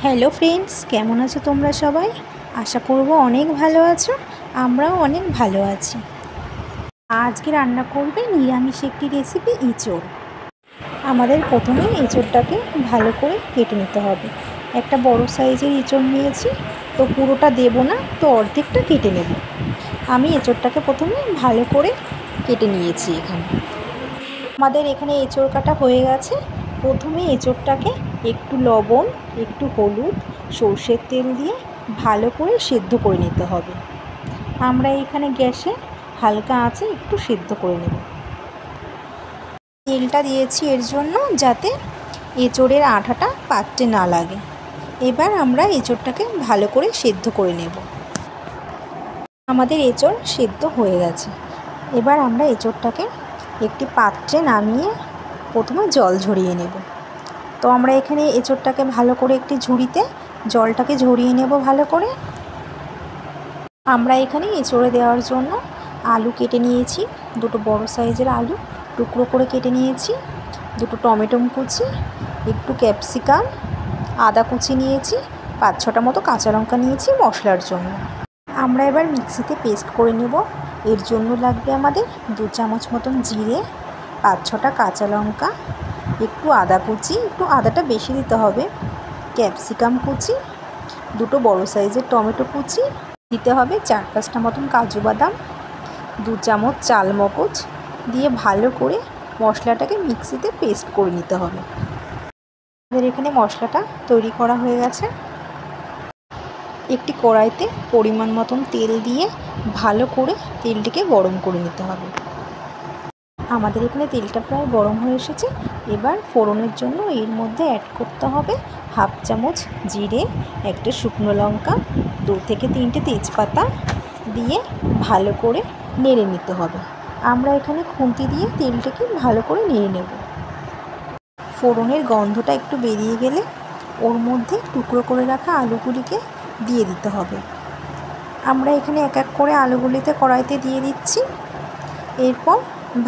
Hello friends, কেমন আছো তোমরা সবাই? আশা করব অনেক ভালো আছো। আমরাও অনেক ভালো আছি। আজকে রান্না করবে নিরামিষ একটি রেসিপি, এঁচোড়। আমাদের প্রথমে এঁচোড়টাকে ভালো করে কেটে নিতে হবে। একটা বড় সাইজের এঁচোড় নিয়েছি, তো পুরোটা দেব না, তো অর্ধেকটা কেটে নেব। আমি এঁচোড়টাকে প্রথমে ভালো করে কেটে নিয়েছি। আমাদের এখানে এঁচোড় কাটা হয়ে গেছে। প্রথমে এঁচোড়টাকে একটু লবণ, একটু হলুদ, সর্ষের তেল দিয়ে ভালো করে সেদ্ধ করে নিতে হবে। আমরা এখানে গ্যাসে হালকা আঁচে একটু সেদ্ধ করে নেব। তেলটা দিয়েছি এর জন্য যাতে এঁচোড়ের আঠাটা পাততে না লাগে। এবার আমরা এঁচোড়টাকে ভালো করে সেদ্ধ করে নেব। আমাদের এঁচোড় সেদ্ধ হয়ে গেছে। এবার আমরা এঁচোড়টাকে একটি পাত্রে নামিয়ে প্রথমে জল ঝরিয়ে নেব। তো আমরা এখানে এঁচোড়টাকে ভালো করে একটি ঝুড়িতে জলটাকে ঝরিয়ে নেব ভালো করে। আমরা এখানে এঁচোড়ে দেওয়ার জন্য আলু কেটে নিয়েছি, দুটো বড় সাইজের আলু টুকরো করে কেটে নিয়েছি, দুটো টমেটো কুচি, একটু ক্যাপসিকাম, আদা কুচি নিয়েছি, 5-6টা মতো কাঁচা লঙ্কা নিয়েছি মশলার জন্য। আমরা এবার মিক্সিতে পেস্ট করে নেব। এর জন্য লাগবে আমাদের 2 চামচ মতন জিরে, 5-6টা কাঁচা লঙ্কা, একটু আদা কুচি, একটু আদাটা বেশি দিতে হবে, ক্যাপসিকাম কুচি, দুটো বড় সাইজের টমেটো কুচি, দিতে হবে 4-5টা মতন কাজু বাদাম, 2 চামচ চাল মগজ দিয়ে ভালো করে মশলাটাকে মিক্সিতে পেস্ট করে নিতে হবে। আমাদের এখানে মশলাটা তৈরি করা হয়ে গেছে। একটি কড়াইতে পরিমাণ মতন তেল দিয়ে ভালো করে তেলটিকে গরম করে নিতে হবে। আমাদের এখানে তেলটা প্রায় গরম হয়ে এসেছে। এবার ফোড়নের জন্য এর মধ্যে অ্যাড করতে হবে 1/2 চামচ জিরে, একটা শুকনো লঙ্কা, 2 থেকে 3টে তেজপাতা দিয়ে ভালো করে নেড়ে নিতে হবে। আমরা এখানে খুন্তি দিয়ে তেলটাকে ভালো করে নেড়ে নেব। ফোড়নের গন্ধটা একটু বেরিয়ে গেলে ওর মধ্যে টুকরো করে রাখা আলুগুলিকে দিয়ে দিতে হবে। আমরা এখানে এক এক করে আলুগুলিতে কড়াইতে দিয়ে দিচ্ছি। এরপর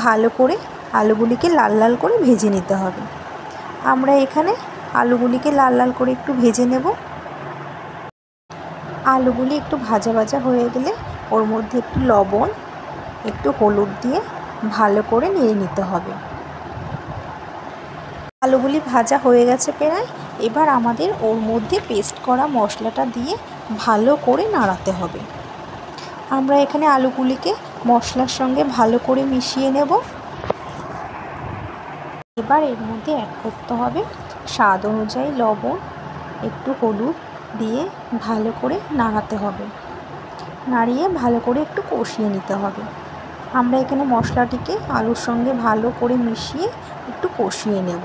ভালো করে আলুগুলিকে লাল লাল করে ভেজে নিতে হবে। আমরা এখানে আলুগুলিকে লাল লাল করে একটু ভেজে নেব। আলুগুলি একটু ভাজা ভাজা হয়ে গেলে ওর মধ্যে একটু লবণ, একটু হলুদ দিয়ে ভালো করে নেড়ে নিতে হবে। আলুগুলি ভাজা হয়ে গেছে প্রায়। এবার আমাদের ওর মধ্যে পেস্ট করা মশলাটা দিয়ে ভালো করে নাড়াতে হবে। আমরা এখানে আলুগুলিকে মশলার সঙ্গে ভালো করে মিশিয়ে নেব। এবার এর মধ্যে অ্যাড করতে হবে স্বাদ অনুযায়ী লবণ, একটু হলুদ দিয়ে ভালো করে নাড়াতে হবে। নাড়িয়ে ভালো করে একটু কষিয়ে নিতে হবে। আমরা এখানে মশলাটিকে আলুর সঙ্গে ভালো করে মিশিয়ে একটু কষিয়ে নেব।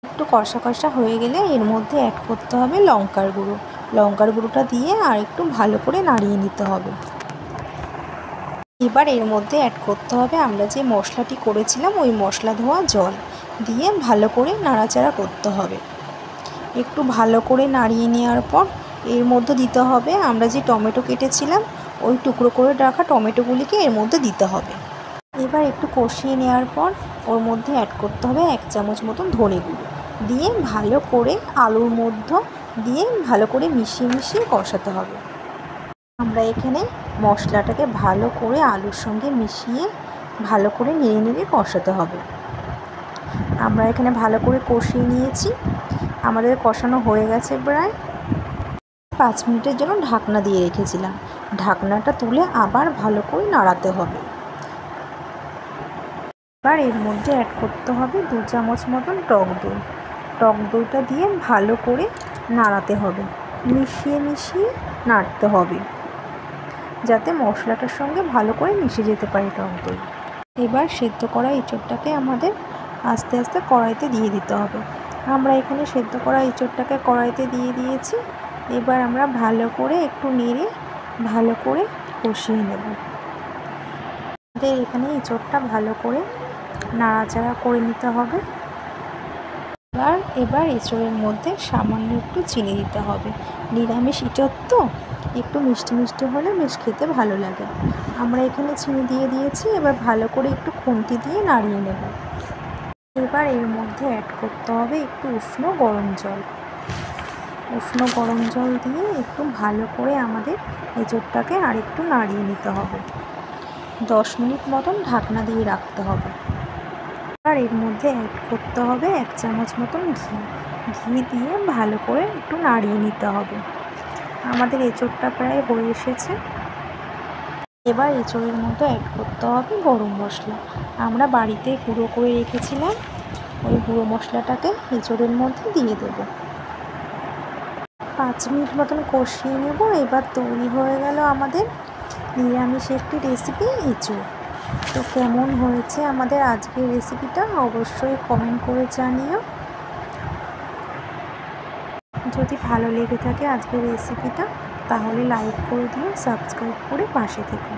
একটু কষা কষা হয়ে গেলে এর মধ্যে অ্যাড করতে হবে লঙ্কার গুঁড়ো। লঙ্কার গুঁড়োটা দিয়ে আর একটু ভালো করে নাড়িয়ে নিতে হবে। এবার এর মধ্যে অ্যাড করতে হবে আমরা যে মশলাটি করেছিলাম ওই মশলা ধোয়া জল দিয়ে ভালো করে নাড়াচাড়া করতে হবে। একটু ভালো করে নাড়িয়ে নেওয়ার পর এর মধ্যে দিতে হবে আমরা যে টমেটো কেটেছিলাম ওই টুকরো করে রাখা টমেটোগুলিকে এর মধ্যে দিতে হবে। এবার একটু কষিয়ে নেওয়ার পর ওর মধ্যে অ্যাড করতে হবে 1 চামচ মতন ধনে গুঁড়ো দিয়ে ভালো করে আলুর মধ্যে দিয়ে ভালো করে মিশিয়ে মিশিয়ে কষাতে হবে। আমরা এখানে মশলাটাকে ভালো করে আলুর সঙ্গে মিশিয়ে ভালো করে নেড়ে নেড়ে কষাতে হবে। আমরা এখানে ভালো করে কষিয়ে নিয়েছি। আমাদের কষানো হয়ে গেছে প্রায়। 5 মিনিটের জন্য ঢাকনা দিয়ে রেখেছিলাম। ঢাকনাটা তুলে আবার ভালো করে নাড়াতে হবে। এবার এর মধ্যে অ্যাড করতে হবে 2 চামচ মতন টক দই। টক দইটা দিয়ে ভালো করে নাড়াতে হবে, মিশিয়ে মিশিয়ে নাড়তে হবে যাতে মশলাটার সঙ্গে ভালো করে মিশে যেতে পারে টক দই। এবার সেদ্ধ করা এঁচোড়টাকে আমাদের আস্তে আস্তে কড়াইতে দিয়ে দিতে হবে। আমরা এখানে সেদ্ধ করা এঁচোড়টাকে কড়াইতে দিয়ে দিয়েছি। এবার আমরা ভালো করে একটু নেড়ে ভালো করে কষিয়ে নেব। আমাদের এখানে এঁচোড়টা ভালো করে নাড়াচাড়া করে নিতে হবে। এবার এঁচোড়ের মধ্যে সামান্য একটু চিনি দিতে হবে। নিরামিষ এঁচোড় তো একটু মিষ্টি মিষ্টি হলে বেশ খেতে ভালো লাগে। আমরা এখানে চিনি দিয়ে দিয়েছি। এবার ভালো করে একটু খুন্তি দিয়ে নাড়িয়ে নেব। এবার এর মধ্যে অ্যাড করতে হবে একটু উষ্ণ গরম জল। উষ্ণ গরম জল দিয়ে একটু ভালো করে আমাদের এঁচোড়টাকে আর একটু নাড়িয়ে নিতে হবে। 10 মিনিট মতন ঢাকনা দিয়ে রাখতে হবে। আর এর মধ্যে অ্যাড করতে হবে 1 চামচ মতন ঘি। ঘি দিয়ে ভালো করে একটু নাড়িয়ে নিতে হবে। আমাদের এঁচোড়টা প্রায় হয়ে এসেছে। এবার এঁচোড়ের মধ্যে অ্যাড করতে হবে গরম মশলা। আমরা বাড়িতে গুঁড়ো করে রেখেছিলাম, ওই গুঁড়ো মশলাটাকে এঁচোড়ের মধ্যে দিয়ে দেব। 5 মিনিট মতন কষিয়ে নেব। এবার তৈরি হয়ে গেল আমাদের নিরামিষ একটি রেসিপি, এঁচোড়। তো কেমন হয়েছে আমাদের আজকের রেসিপিটা অবশ্যই কমেন্ট করে জানিও। যদি ভালো লেগে থাকে আজকের রেসিপিটা তাহলে লাইক করে দিও, সাবস্ক্রাইব করে পাশে থেকো।